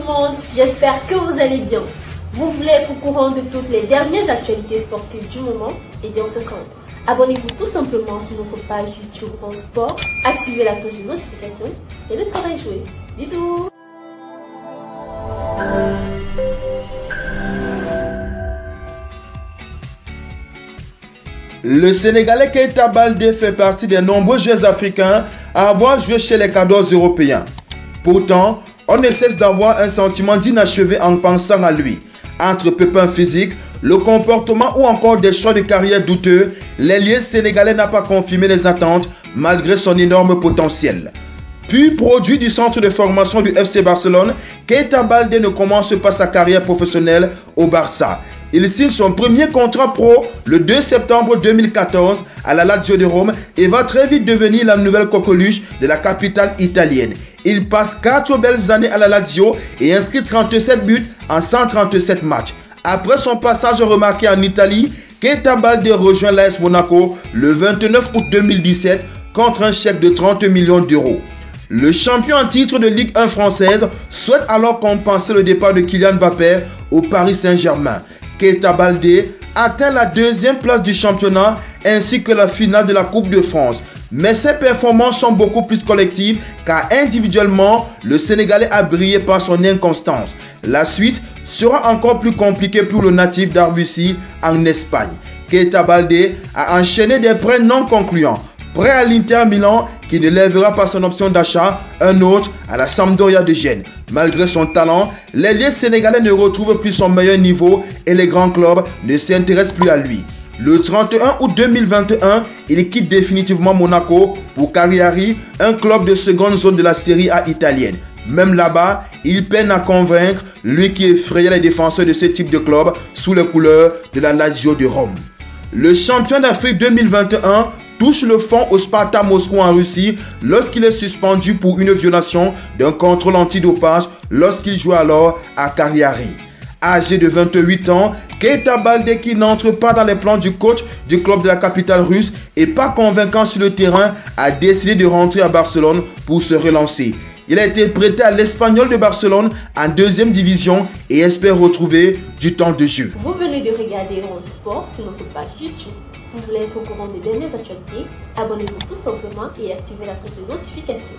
monde, j'espère que vous allez bien. Vous voulez être au courant de toutes les dernières actualités sportives du moment? Eh bien c'est simple. Abonnez-vous tout simplement sur notre page YouTube en sport, activez la cloche de notification et le temps est joué. Bisous. Le Sénégalais Keita Baldé fait partie des nombreux joueurs africains à avoir joué chez les cadors européens. Pourtant, on ne cesse d'avoir un sentiment d'inachevé en pensant à lui. Entre pépins physiques, le comportement ou encore des choix de carrière douteux, l'ailier sénégalais n'a pas confirmé les attentes malgré son énorme potentiel. Puis produit du centre de formation du FC Barcelone, Keita Baldé ne commence pas sa carrière professionnelle au Barça. Il signe son premier contrat pro le 2 septembre 2014 à la Lazio de Rome et va très vite devenir la nouvelle coqueluche de la capitale italienne. Il passe 4 belles années à la Lazio et inscrit 37 buts en 137 matchs. Après son passage remarqué en Italie, Keita Baldé rejoint l'AS Monaco le 29 août 2017 contre un chèque de 30 millions d'euros. Le champion en titre de Ligue 1 française souhaite alors compenser le départ de Kylian Mbappé au Paris Saint-Germain. Keita Baldé atteint la deuxième place du championnat ainsi que la finale de la Coupe de France. Mais ses performances sont beaucoup plus collectives car individuellement, le Sénégalais a brillé par son inconstance. La suite sera encore plus compliquée pour le natif d'Arbucy en Espagne. Keita Baldé a enchaîné des prêts non concluants. Prêt à l'Inter Milan qui ne lèvera pas son option d'achat, un autre à la Sampdoria de Gênes. Malgré son talent, l'ailier sénégalais ne retrouve plus son meilleur niveau et les grands clubs ne s'intéressent plus à lui. Le 31 août 2021, il quitte définitivement Monaco pour Cagliari, un club de seconde zone de la Serie A italienne. Même là-bas, il peine à convaincre, lui qui effrayait les défenseurs de ce type de club sous les couleurs de la Lazio de Rome. Le champion d'Afrique 2021 touche le fond au Sparta Moscou en Russie lorsqu'il est suspendu pour une violation d'un contrôle antidopage lorsqu'il joue alors à Cagliari. Âgé de 28 ans, Keita Baldé, qui n'entre pas dans les plans du coach du club de la capitale russe et pas convaincant sur le terrain, a décidé de rentrer à Barcelone pour se relancer. Il a été prêté à l'Espagnol de Barcelone en deuxième division et espère retrouver du temps de jeu. Vous venez de regarder Rond Sport sur notre page YouTube. Vous voulez être au courant des dernières actualités? Abonnez-vous tout simplement et activez la cloche de notification.